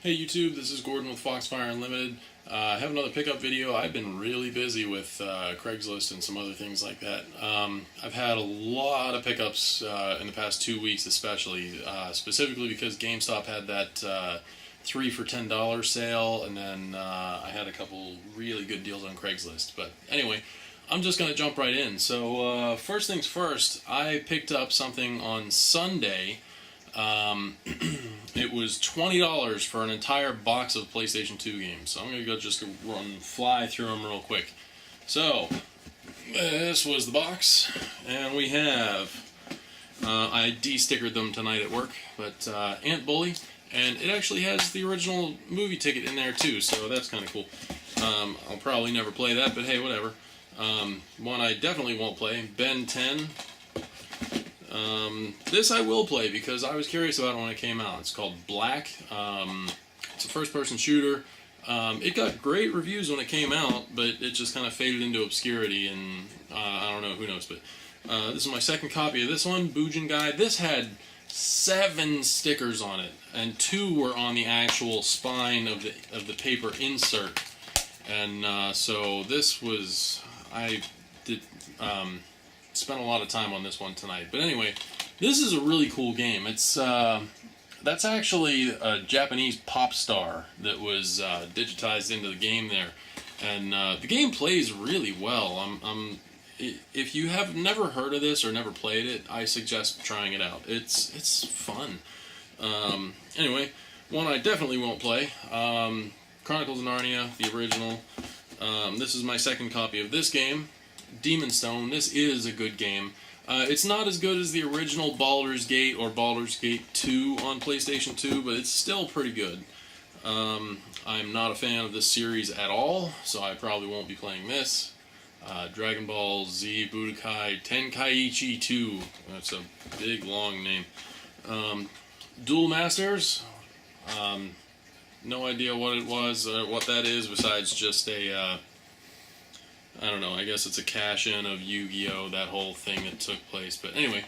Hey YouTube, this is Gordon with Foxfire Unlimited. I have another pickup video. I've been really busy with Craigslist and some other things like that. I've had a lot of pickups in the past 2 weeks especially, specifically because GameStop had that 3 for $10 sale, and then I had a couple really good deals on Craigslist. But anyway, I'm just going to jump right in. So first things first, I picked up something on Sunday. It was $20 for an entire box of PlayStation 2 games. So I'm going to just fly through them real quick. So, this was the box, and we have, I de-stickered them tonight at work, but Ant Bully, and it actually has the original movie ticket in there too, so that's kind of cool. I'll probably never play that, but hey, whatever. One I definitely won't play, Ben 10. This I will play because I was curious about it when it came out. It's called Black. It's a first-person shooter. It got great reviews when it came out, but it just kind of faded into obscurity, and I don't know, who knows. But this is my second copy of this one, Boojin Guy. This had 7 stickers on it, and 2 were on the actual spine of the paper insert. And so this was, I did spent a lot of time on this one tonight. But anyway, this is a really cool game. It's that's actually a Japanese pop star that was digitized into the game there, and the game plays really well. If you have never heard of this or never played it, I suggest trying it out. It's fun. Anyway, one I definitely won't play. Chronicles of Narnia, the original. This is my second copy of this game. Demon Stone. This is a good game. It's not as good as the original Baldur's Gate or Baldur's Gate 2 on PlayStation 2, but it's still pretty good. I'm not a fan of this series at all, so I probably won't be playing this. Dragon Ball Z Budokai Tenkaichi 2. That's a big, long name. Duel Masters. No idea what it was or what that is, besides just a I don't know, I guess it's a cash-in of Yu-Gi-Oh!, that whole thing that took place. But anyway,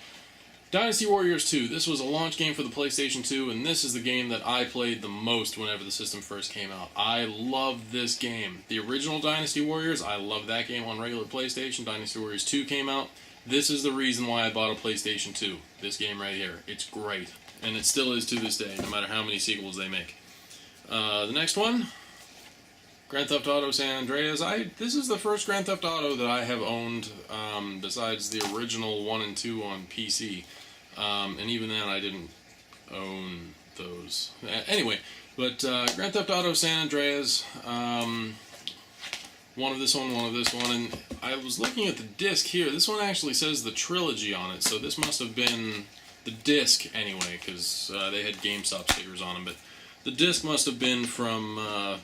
Dynasty Warriors 2. This was a launch game for the PlayStation 2, and this is the game that I played the most whenever the system first came out. I love this game. The original Dynasty Warriors, I love that game on regular PlayStation. Dynasty Warriors 2 came out. This is the reason why I bought a PlayStation 2. This game right here. It's great. And it still is to this day, no matter how many sequels they make. The next one, Grand Theft Auto San Andreas. This is the first Grand Theft Auto that I have owned, besides the original 1 and 2 on PC. And even then I didn't own those. Anyway, but Grand Theft Auto San Andreas, one of this one, one of this one, and I was looking at the disc here. This one actually says the trilogy on it, so this must have been the disc anyway, because they had GameStop stickers on them, but the disc must have been from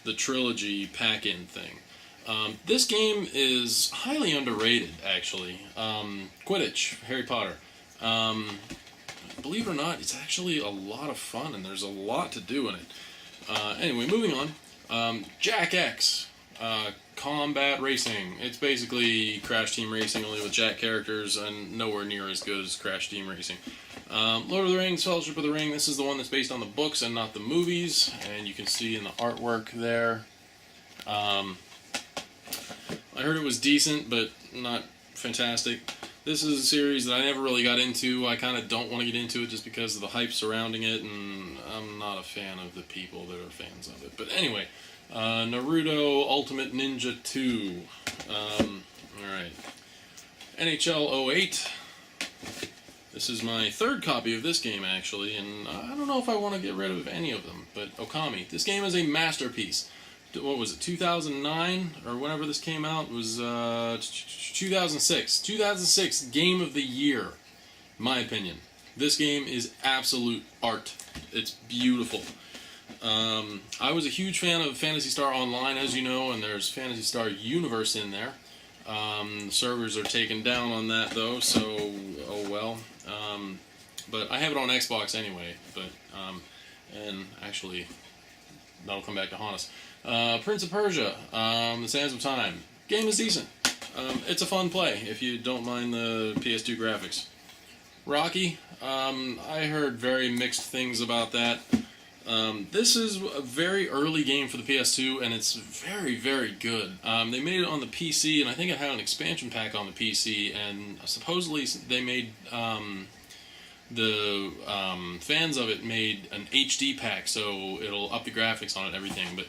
the trilogy pack-in thing. This game is highly underrated, actually. Quidditch, Harry Potter. Believe it or not, it's actually a lot of fun, and there's a lot to do in it. Anyway, moving on. Jack X, Combat Racing. It's basically Crash Team Racing, only with Jack characters, and nowhere near as good as Crash Team Racing. Lord of the Rings, Fellowship of the Ring. This is the one that's based on the books and not the movies, and you can see in the artwork there. I heard it was decent, but not fantastic. This is a series that I never really got into. I kind of don't want to get into it just because of the hype surrounding it, and I'm not a fan of the people that are fans of it. But anyway, Naruto Ultimate Ninja 2. Alright. NHL 08. This is my third copy of this game, actually, and I don't know if I want to get rid of any of them, but Okami. This game is a masterpiece. What was it, 2009, or whenever this came out? It was 2006. 2006 Game of the Year, in my opinion. This game is absolute art. It's beautiful. I was a huge fan of Phantasy Star Online, as you know, and there's Phantasy Star Universe in there. The servers are taken down on that, though, so oh well. But I have it on Xbox anyway, and actually, that'll come back to haunt us. Prince of Persia, The Sands of Time. Game is decent. It's a fun play, if you don't mind the PS2 graphics. Rocky, I heard very mixed things about that. This is a very early game for the PS2, and it's very, very good. They made it on the PC, and I think it had an expansion pack on the PC, and supposedly they made, the fans of it made an HD pack, so it'll up the graphics on it and everything. But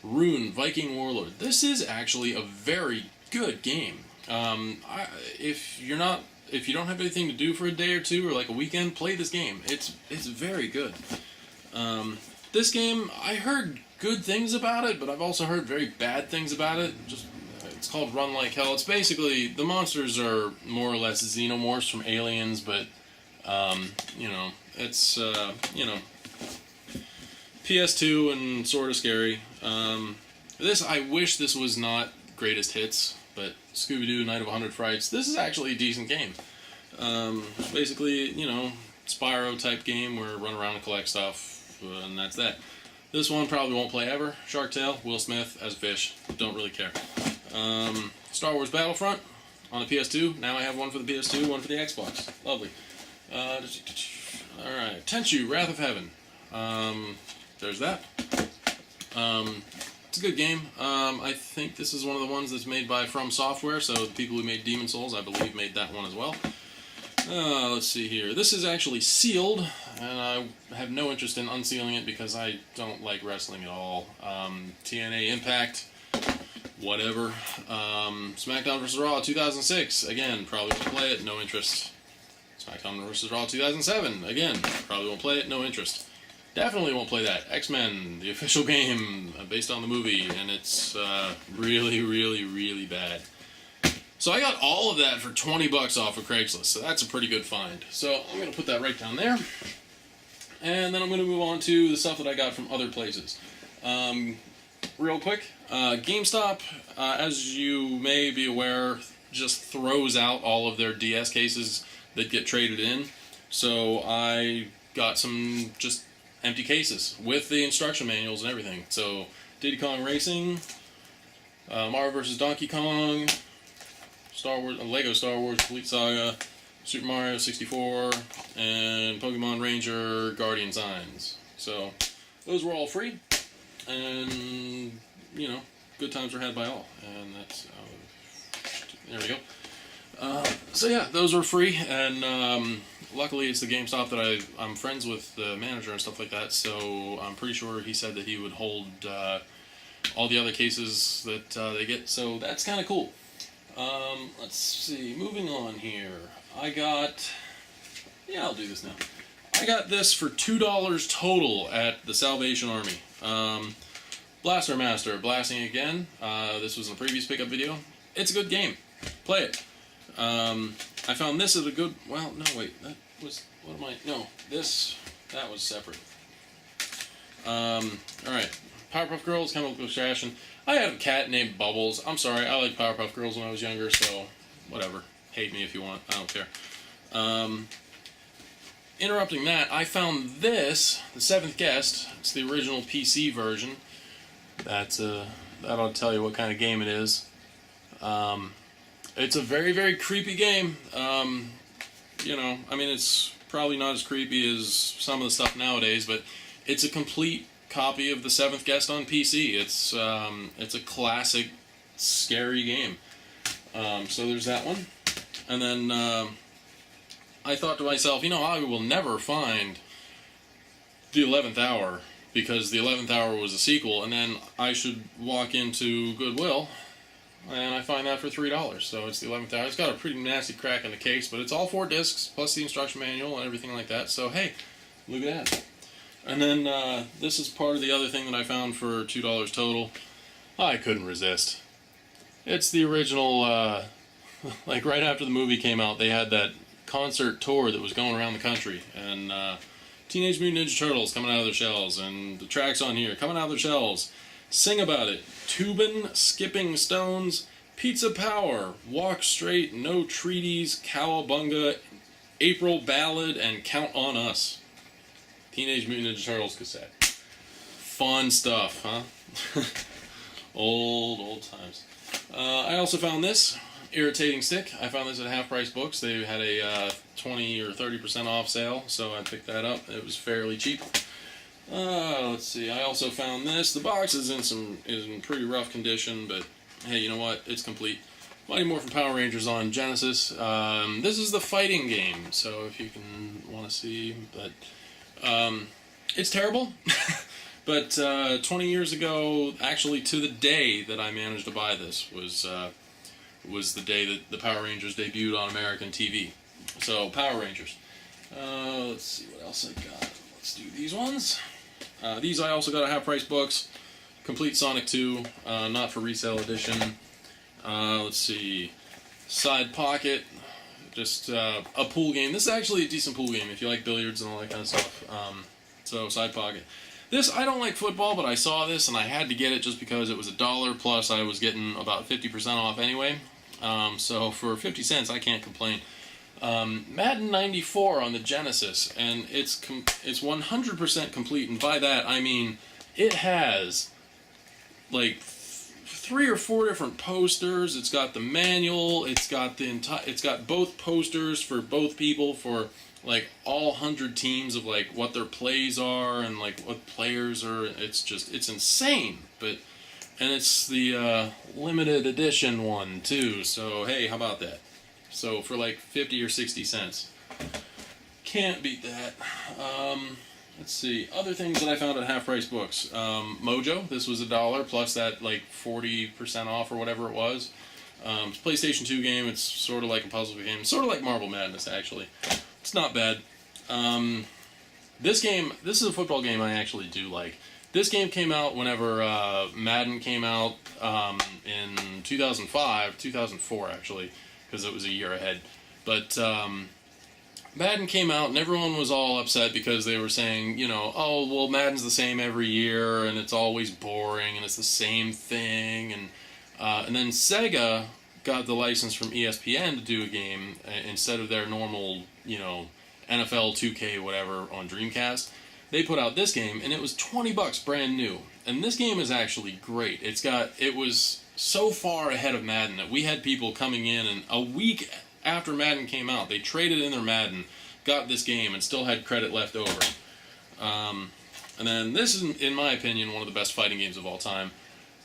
Rune, Viking Warlord, this is actually a very good game. If you don't have anything to do for a day or two, or like a weekend, play this game. It's very good. This game, I heard good things about it, but I've also heard very bad things about it. It's called Run Like Hell. It's basically, the monsters are more or less xenomorphs from Aliens, but, it's, PS2 and sort of scary. I wish this was not Greatest Hits, but Scooby-Doo, Night of 100 Frights, this is actually a decent game. Basically, Spyro type game where run around and collect stuff, and that's that. This one probably won't play ever. Shark Tale, Will Smith as a fish. Don't really care. Star Wars Battlefront on the PS2. Now I have one for the PS2, one for the Xbox. Lovely. Alright. Tenchu, Wrath of Heaven. There's that. It's a good game. I think this is one of the ones that's made by From Software, so the people who made Demon Souls, I believe, made that one as well. Let's see here. This is actually sealed, and I have no interest in unsealing it because I don't like wrestling at all. TNA Impact, whatever. SmackDown vs. Raw 2006, again, probably won't play it, no interest. SmackDown vs. Raw 2007, again, probably won't play it, no interest. Definitely won't play that. X-Men, the official game, based on the movie, and it's really, really, really bad. So I got all of that for 20 bucks off of Craigslist, so that's a pretty good find. So I'm going to put that right down there. And then I'm going to move on to the stuff that I got from other places. Real quick, GameStop, as you may be aware, just throws out all of their DS cases that get traded in. So I got some just empty cases with the instruction manuals and everything. So Diddy Kong Racing, Mario vs. Donkey Kong, Star Wars, Lego Star Wars Complete Saga, Super Mario 64, and Pokemon Ranger Guardian Signs. So those were all free, and good times were had by all. And that's there we go. So yeah, those were free, and luckily it's the GameStop that I'm friends with the manager and stuff like that. So I'm pretty sure he said that he would hold all the other cases that they get. So that's kind of cool. Let's see, moving on here. I'll do this now. I got this for $2 total at the Salvation Army. Blaster Master, blasting again. This was in a previous pickup video. It's a good game. Play it. I found this at a good, that was separate. Alright. Powerpuff Girls, Chemical Extraction. I had a cat named Bubbles. I'm sorry, I liked Powerpuff Girls when I was younger, so whatever. Hate me if you want, I don't care. Interrupting that, I found this, The Seventh Guest. It's the original PC version. That'll tell you what kind of game it is. It's a very, very creepy game. It's probably not as creepy as some of the stuff nowadays, but it's a complete copy of The Seventh Guest on PC. It's a classic, scary game. So there's that one. And then I thought to myself, I will never find The 11th Hour, because The 11th Hour was a sequel, and then I should walk into Goodwill, and I find that for $3. So it's The 11th Hour. It's got a pretty nasty crack in the case, but it's all 4 discs, plus the instruction manual and everything like that. So hey, look at that. And then this is part of the other thing that I found for $2 total. I couldn't resist. It's the original, like right after the movie came out, they had that concert tour that was going around the country, and Teenage Mutant Ninja Turtles coming out of their shells, and the tracks on here coming out of their shells. Sing About It, Tubin, Skipping Stones, Pizza Power, Walk Straight, No Treaties, Cowabunga, April Ballad, and Count on Us. Teenage Mutant Ninja Turtles cassette. Fun stuff, huh? old times. I also found this irritating stick. I found this at Half Price Books. They had a 20 or 30% off sale, so I picked that up. It was fairly cheap. Let's see. I also found this. The box is in pretty rough condition, but hey, you know what? It's complete. Mighty Morphin Power Rangers on Genesis. This is the fighting game, so if you can want to see, but it's terrible. But 20 years ago, actually to the day that I managed to buy this was the day that the Power Rangers debuted on American TV. So Power Rangers. Let's see what else I got. Let's do these ones. These I also got at half price books. Complete Sonic 2, not for resale edition. Let's see. Side Pocket. Just a pool game. This is actually a decent pool game if you like billiards and all that kind of stuff. So Side Pocket. This, I don't like football, but I saw this and I had to get it just because it was $1, plus I was getting about 50% off anyway. So for 50 cents, I can't complain. Madden 94 on the Genesis, and it's 100% complete, and by that I mean it has like 3 or 4 different posters. It's got the manual. It's got it's got both posters for both people for like all 100 teams of like what their plays are and like what players are. It's insane, and it's the limited edition one too. So hey, how about that? So for like 50 or 60 cents. Can't beat that. Let's see. Other things that I found at half price books. Mojo, this was $1 plus that like 40% off or whatever it was. It's a PlayStation 2 game. It's sort of like a puzzle game. Sort of like Marble Madness, actually. It's not bad. This is a football game I actually do like. This game came out whenever Madden came out in 2004 actually, because it was a year ahead. But Madden came out and everyone was all upset because they were saying, you know, oh, well, Madden's the same every year and it's always boring and it's the same thing. And then Sega got the license from ESPN to do a game instead of their normal, you know, NFL 2K whatever on Dreamcast. They put out this game and it was $20 brand new. And this game is actually great. It was so far ahead of Madden that we had people coming in, and a week after Madden came out, they traded in their Madden, got this game, and still had credit left over. And then this is, in my opinion, one of the best fighting games of all time.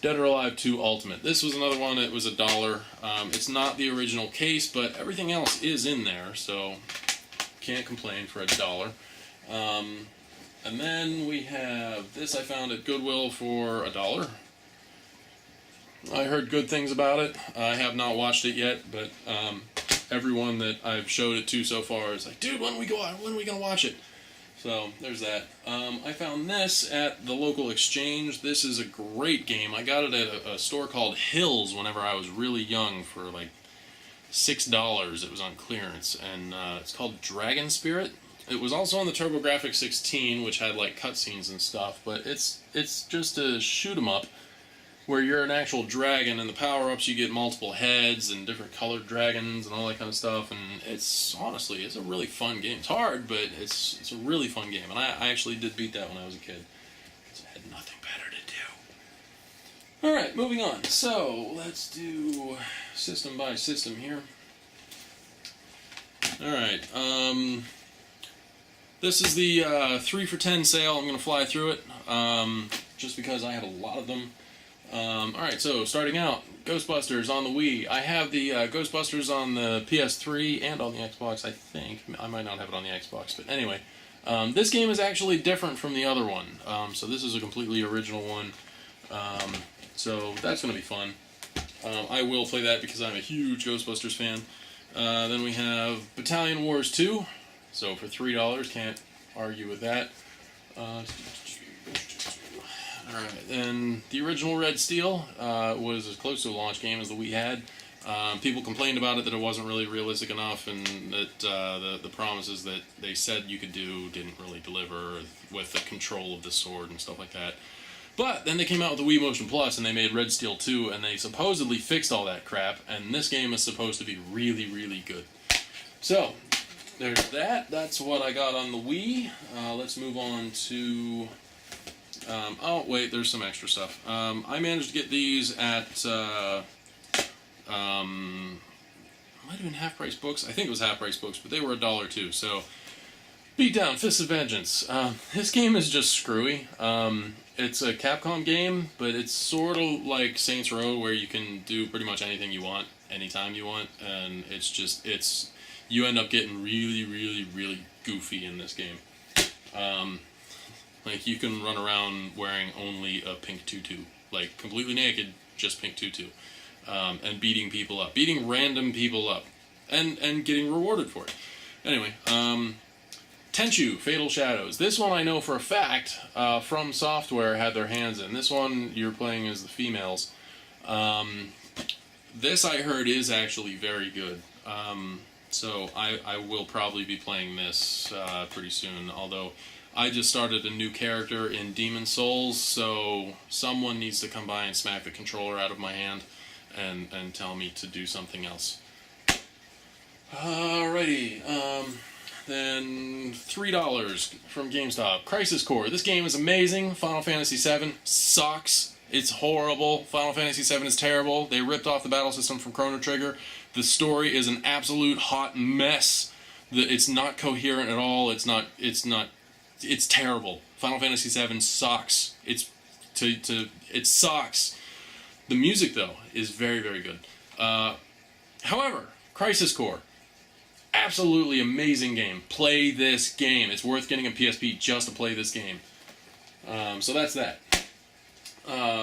Dead or Alive 2 Ultimate. This was another one that was $1. It's not the original case, but everything else is in there, so can't complain for $1. And then we have this I found at Goodwill for $1. I heard good things about it. I have not watched it yet, but everyone that I've showed it to so far is like, dude, when are we gonna watch it? So there's that. I found this at the local exchange. This is a great game. I got it at a store called Hills whenever I was really young for like $6. It was on clearance, and it's called Dragon Spirit. It was also on the TurboGrafx 16, which had like cutscenes and stuff, but it's just a shoot 'em up where you're an actual dragon, and the power-ups you get multiple heads and different colored dragons and all that kind of stuff, and it's a really fun game. It's hard, but it's a really fun game, and I actually did beat that when I was a kid, because I had nothing better to do. Alright, moving on. So, let's do system by system here. Alright, this is the 3 for $10 sale. I'm going to fly through it, just because I had a lot of them. Alright, so starting out, Ghostbusters on the Wii. I have the Ghostbusters on the PS3 and on the Xbox, I think. I might not have it on the Xbox, but anyway. This game is actually different from the other one. So this is a completely original one. So that's going to be fun. I will play that because I'm a huge Ghostbusters fan. Then we have Battalion Wars 2. So for $3, can't argue with that. Alright, then the original Red Steel was as close to a launch game as the Wii had. People complained about it, that it wasn't really realistic enough, and that the promises that they said you could do didn't really deliver with the control of the sword and stuff like that. But then they came out with the Wii Motion Plus, and they made Red Steel 2, and they supposedly fixed all that crap, and this game is supposed to be really, really good. So, there's that. That's what I got on the Wii. Let's move on to... oh, wait, there's some extra stuff. I managed to get these at, might have been half-price books. I think it was half-price books, but they were $1 too. So, Beatdown, Fists of Vengeance. This game is just screwy. It's a Capcom game, but it's sort of like Saints Row, where you can do pretty much anything you want, anytime you want, and you end up getting really, really, really goofy in this game. Like, you can run around wearing only a pink tutu, like, completely naked, just pink tutu, and beating people up, beating random people up, and getting rewarded for it. Anyway, Tenchu, Fatal Shadows. This one I know for a fact, From Software had their hands in. This one you're playing as the females. This I heard is actually very good. So I will probably be playing this pretty soon, although I just started a new character in Demon Souls, so someone needs to come by and smack the controller out of my hand and tell me to do something else. Alrighty, then $3 from GameStop. Crisis Core. This game is amazing. Final Fantasy VII sucks. It's horrible. Final Fantasy VII is terrible. They ripped off the battle system from Chrono Trigger. The story is an absolute hot mess. It's not coherent at all. It's terrible. Final Fantasy VII sucks. It sucks. The music, though, is very, very good. However, Crisis Core. Absolutely amazing game. Play this game. It's worth getting a PSP just to play this game. So that's that.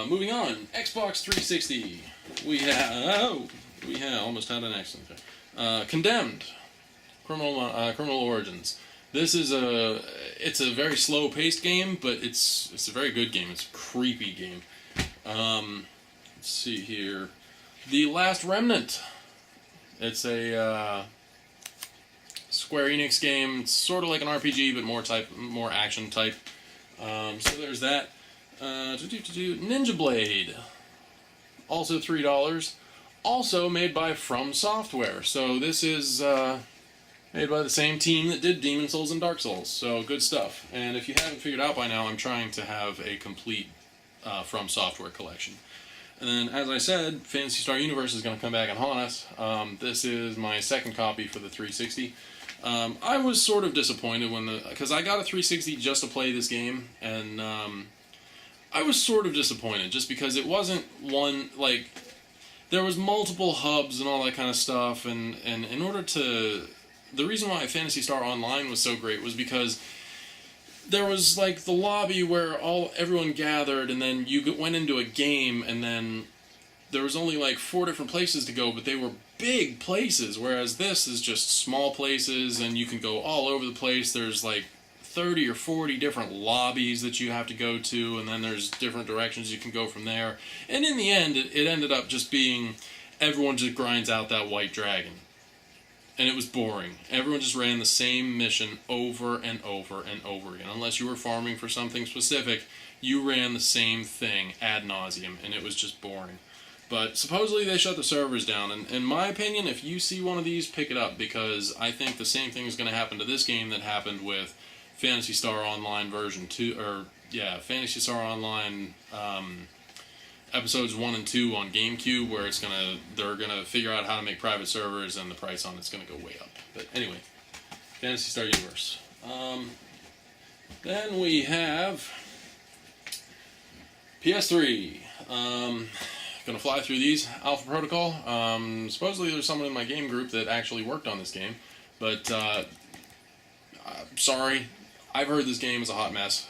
Moving on. Xbox 360. We almost had an accident there. Condemned. Criminal Origins. This is it's a very slow-paced game, but it's a very good game. It's a creepy game. Let's see here. The Last Remnant. It's a Square Enix game. It's sort of like an RPG, but more action type. So there's that. Ninja Blade. Also $3. Also made by From Software. So this is made by the same team that did Demon Souls and Dark Souls. So good stuff. And if you haven't figured out by now, I'm trying to have a complete From Software collection. And then, as I said, Phantasy Star Universe is going to come back and haunt us. This is my second copy for the 360. I was sort of disappointed because I got a 360 just to play this game, and I was sort of disappointed just because it wasn't one, like, there was multiple hubs and all that kind of stuff, and in order to, the reason why Phantasy Star Online was so great was because there was, like, the lobby where everyone gathered, and then you went into a game, and then there was only, like, 4 different places to go, but they were big places, whereas this is just small places, and you can go all over the place. There's, like, 30 or 40 different lobbies that you have to go to, and then there's different directions you can go from there. And in the end, it ended up just being everyone just grinds out that white dragon. And it was boring. Everyone just ran the same mission over and over and over again. Unless you were farming for something specific, you ran the same thing ad nauseum, and it was just boring. But supposedly they shut the servers down, and in my opinion, if you see one of these, pick it up, because I think the same thing is going to happen to this game that happened with Phantasy Star Online version 2, Phantasy Star Online episodes 1 and 2 on GameCube, where they're gonna figure out how to make private servers, and the price on it's gonna go way up. But anyway, Phantasy Star Universe. Then we have PS3. Gonna fly through these. Alpha Protocol. Supposedly there's someone in my game group that actually worked on this game, but sorry, I've heard this game is a hot mess.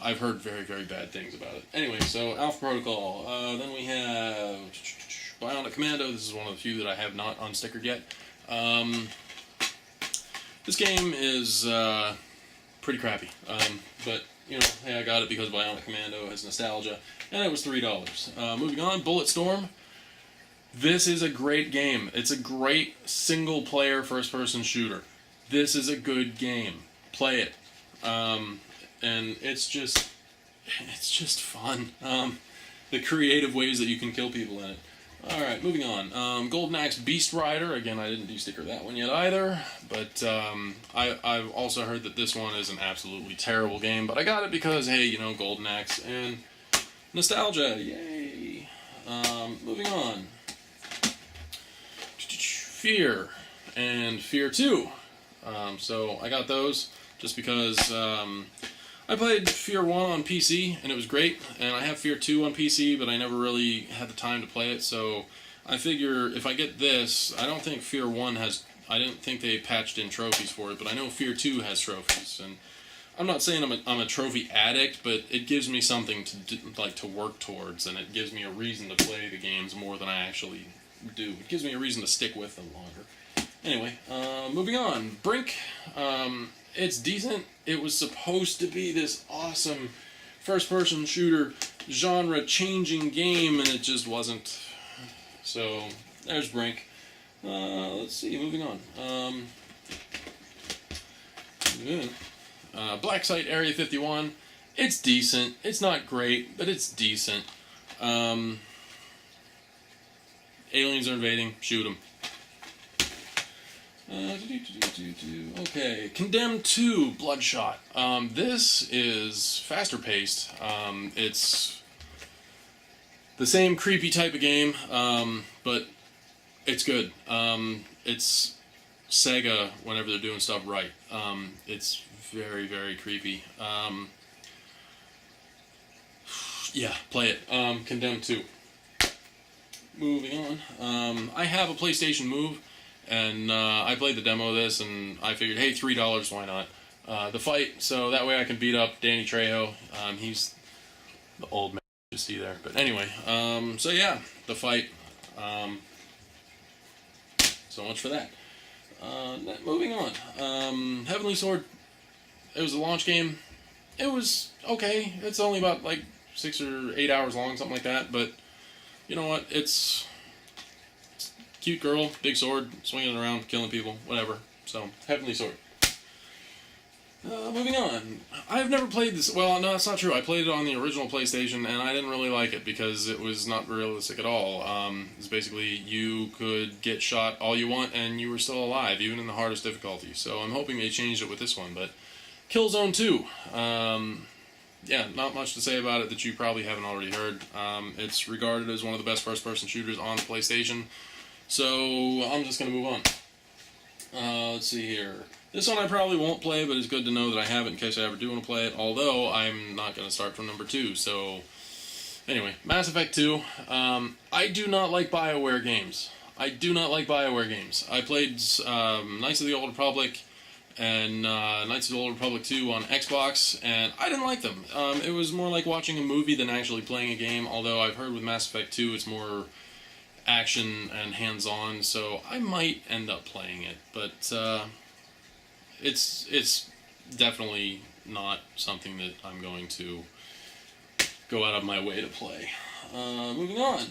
I've heard very, very bad things about it. Anyway, so Alpha Protocol. Then we have Bionic Commando. This is one of the few that I have not unstickered yet. This game is pretty crappy. But, you know, hey, I got it because Bionic Commando has nostalgia. And it was $3. Moving on, Bulletstorm. This is a great game. It's a great single-player first-person shooter. This is a good game. Play it. And it's just fun. The creative ways that you can kill people in it. Alright, moving on. Golden Axe Beast Rider. Again, I didn't de-sticker that one yet either. But I've also heard that this one is an absolutely terrible game. But I got it because, hey, you know, Golden Axe and nostalgia. Yay. Moving on. Fear. And Fear 2. So I got those just because I played Fear 1 on PC, and it was great, and I have Fear 2 on PC, but I never really had the time to play it, so I figure if I get this, I don't think Fear 1 has, I didn't think they patched in trophies for it, but I know Fear 2 has trophies, and I'm not saying I'm a trophy addict, but it gives me something to to work towards, and it gives me a reason to play the games more than I actually do. It gives me a reason to stick with them longer. Anyway, moving on. Brink, it's decent. It was supposed to be this awesome first-person shooter, genre-changing game, and it just wasn't. So, there's Brink. Let's see, moving on. Black Site Area 51. It's decent. It's not great, but it's decent. Aliens are invading. Shoot them. Okay, Condemned 2, Bloodshot. This is faster paced. It's the same creepy type of game, but it's good. It's Sega whenever they're doing stuff right. It's very, very creepy. Yeah, play it. Condemned 2. Moving on. I have a PlayStation Move. And I played the demo of this, and I figured, hey, $3, why not? The fight, so that way I can beat up Danny Trejo. He's the old man you see there. But anyway, so yeah, the fight. So much for that. Moving on. Heavenly Sword, it was a launch game. It was okay. It's only about like 6 or 8 hours long, something like that. But you know what? It's cute girl, big sword, swinging around, killing people, whatever. So, Heavenly Sword. Moving on. I've never played this. Well, no, that's not true. I played it on the original PlayStation, and I didn't really like it because it was not realistic at all. It's basically you could get shot all you want, and you were still alive, even in the hardest difficulty. So I'm hoping they changed it with this one. But Killzone 2. Yeah, not much to say about it that you probably haven't already heard. It's regarded as one of the best first-person shooters on the PlayStation. So, I'm just going to move on. Let's see here. This one I probably won't play, but it's good to know that I have it in case I ever do want to play it, although I'm not going to start from number 2, so... Anyway, Mass Effect 2. I do not like BioWare games. I do not like BioWare games. I played Knights of the Old Republic and Knights of the Old Republic 2 on Xbox, and I didn't like them. It was more like watching a movie than actually playing a game, although I've heard with Mass Effect 2 it's more action and hands-on, so I might end up playing it, but it's definitely not something that I'm going to go out of my way to play. Moving on.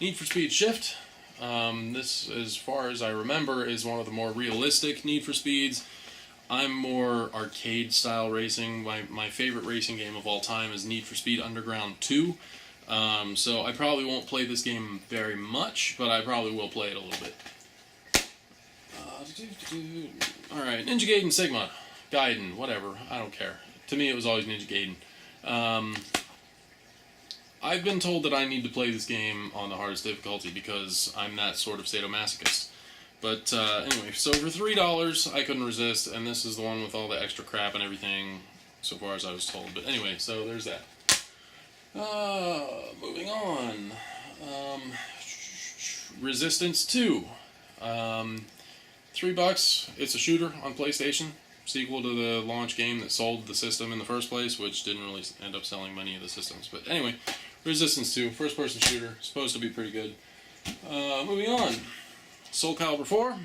Need for Speed Shift. This, as far as I remember, is one of the more realistic Need for Speeds. I'm more arcade-style racing. My favorite racing game of all time is Need for Speed Underground 2. So I probably won't play this game very much, but I probably will play it a little bit. Alright, Ninja Gaiden Sigma. Gaiden, whatever, I don't care. To me it was always Ninja Gaiden. I've been told that I need to play this game on the hardest difficulty because I'm that sort of sadomasochist. But anyway, so for $3 I couldn't resist, and this is the one with all the extra crap and everything, so far as I was told. But anyway, so there's that. Moving on. Resistance 2. $3. It's a shooter on PlayStation. Sequel to the launch game that sold the system in the first place, which didn't really end up selling many of the systems. But anyway, Resistance 2, first-person shooter, supposed to be pretty good. Moving on. Soul Calibur 4.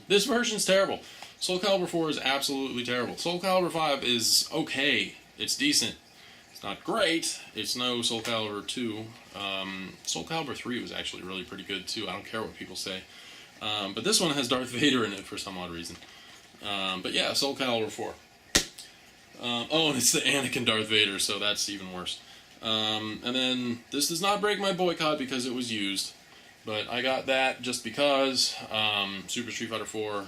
This version's terrible. Soul Calibur 4 is absolutely terrible. Soul Calibur 5 is okay. It's decent. It's not great. It's no Soul Calibur 2. Soul Calibur 3 was actually really pretty good too. I don't care what people say. But this one has Darth Vader in it for some odd reason. But yeah, Soul Calibur 4. Oh, and it's the Anakin Darth Vader, so that's even worse. And then, this does not break my boycott because it was used. But I got that just because Super Street Fighter 4...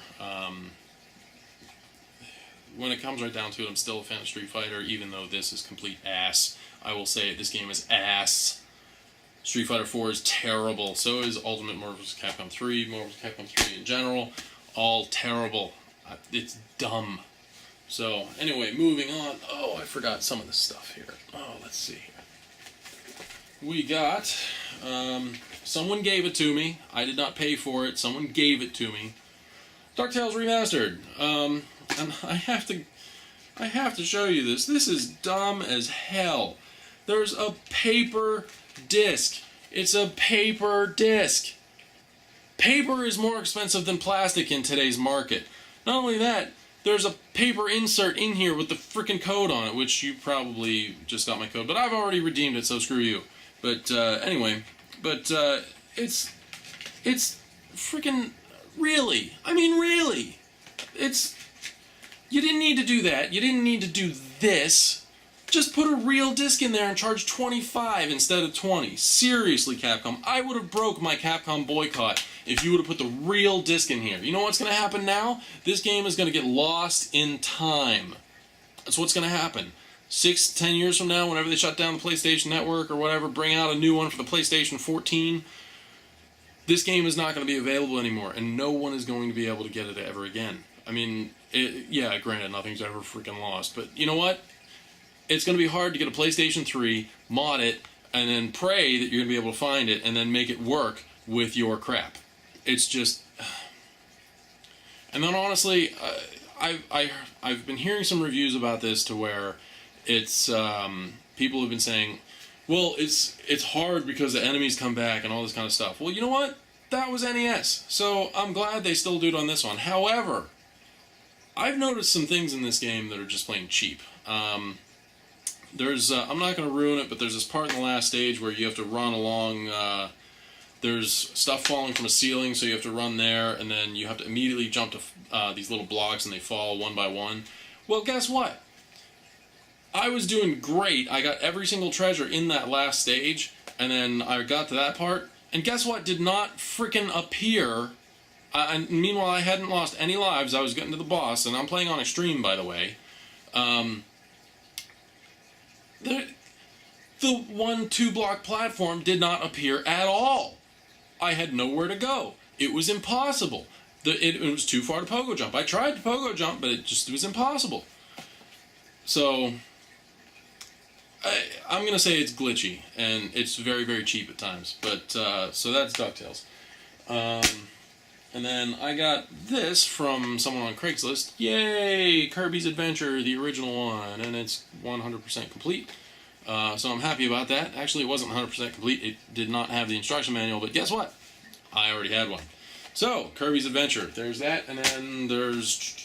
when it comes right down to it, I'm still a fan of Street Fighter, even though this is complete ass. I will say it, this game is ass. Street Fighter 4 is terrible. So is Ultimate Marvel vs. Capcom 3, Marvel vs. Capcom 3 in general. All terrible. It's dumb. So, anyway, moving on. Oh, I forgot some of this stuff here. Oh, let's see here. We got, someone gave it to me. I did not pay for it. Someone gave it to me. DuckTales Remastered. And I have to show you this. This is dumb as hell. There's a paper disc. It's a paper disc. Paper is more expensive than plastic in today's market. Not only that, there's a paper insert in here with the frickin' code on it, which you probably just got my code, but I've already redeemed it, so screw you. But anyway, it's frickin' really. I mean, really. You didn't need to do that. You didn't need to do this. Just put a real disc in there and charge $25 instead of $20. Seriously, Capcom. I would have broke my Capcom boycott if you would have put the real disc in here. You know what's going to happen now? This game is going to get lost in time. That's what's going to happen. 6-10 years from now, whenever they shut down the PlayStation Network or whatever, bring out a new one for the PlayStation 14, this game is not going to be available anymore, and no one is going to be able to get it ever again. I mean, yeah, granted, nothing's ever freaking lost, but you know what? It's going to be hard to get a PlayStation 3, mod it, and then pray that you're going to be able to find it, and then make it work with your crap. It's just... And then honestly, I've been hearing some reviews about this to where it's... people have been saying, well, it's hard because the enemies come back and all this kind of stuff. Well, you know what? That was NES, so I'm glad they still do it on this one. However, I've noticed some things in this game that are just plain cheap. There's, I'm not going to ruin it, but there's this part in the last stage where you have to run along, there's stuff falling from a ceiling, so you have to run there, and then you have to immediately jump to these little blocks, and they fall one by one. Well, guess what? I was doing great. I got every single treasure in that last stage, and then I got to that part, and guess what did not frickin' appear? And meanwhile, I hadn't lost any lives. I was getting to the boss, and I'm playing on Extreme, by the way. The 1-2 block platform did not appear at all. I had nowhere to go. It was impossible. It was too far to pogo jump. I tried to pogo jump, but it was impossible. So, I'm going to say it's glitchy, and it's very, very cheap at times. But, so that's DuckTales. And then I got this from someone on Craigslist. Yay! Kirby's Adventure, the original one, and it's 100% complete. So I'm happy about that. Actually, it wasn't 100% complete. It did not have the instruction manual, but guess what? I already had one. So, Kirby's Adventure. There's that, and then there's...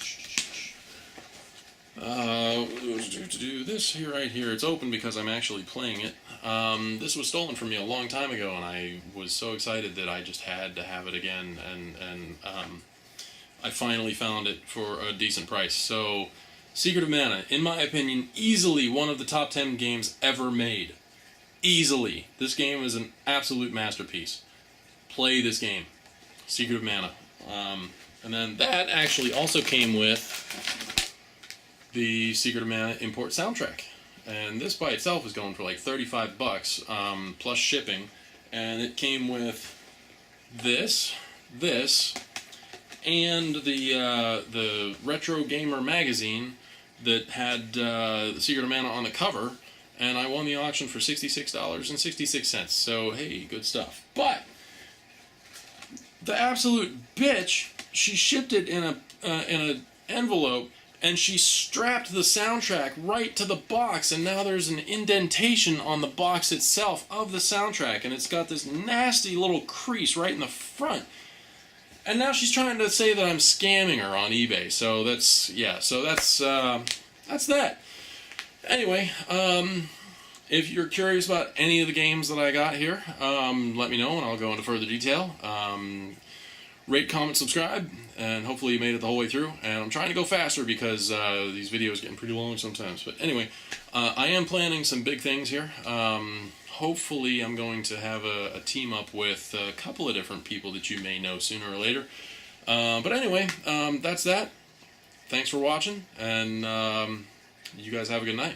to do this here, right here. It's open because I'm actually playing it. This was stolen from me a long time ago, and I was so excited that I just had to have it again, and I finally found it for a decent price. So, Secret of Mana, in my opinion, easily one of the top 10 games ever made. Easily. This game is an absolute masterpiece. Play this game. Secret of Mana. And then that actually also came with the Secret of Mana import soundtrack. And this by itself is going for like $35 plus shipping. And it came with this, and the Retro Gamer magazine that had the Secret of Mana on the cover. And I won the auction for $66.66. So hey, good stuff. But the absolute bitch, she shipped it in an envelope, and she strapped the soundtrack right to the box, and now there's an indentation on the box itself of the soundtrack, and it's got this nasty little crease right in the front. And now she's trying to say that I'm scamming her on eBay. So that's, yeah, so that's that. Anyway, if you're curious about any of the games that I got here, let me know and I'll go into further detail. Rate, comment, subscribe, and hopefully you made it the whole way through. And I'm trying to go faster because these videos are getting pretty long sometimes. But anyway, I am planning some big things here. Hopefully I'm going to have a team up with a couple of different people that you may know sooner or later. But anyway, that's that. Thanks for watching, and you guys have a good night.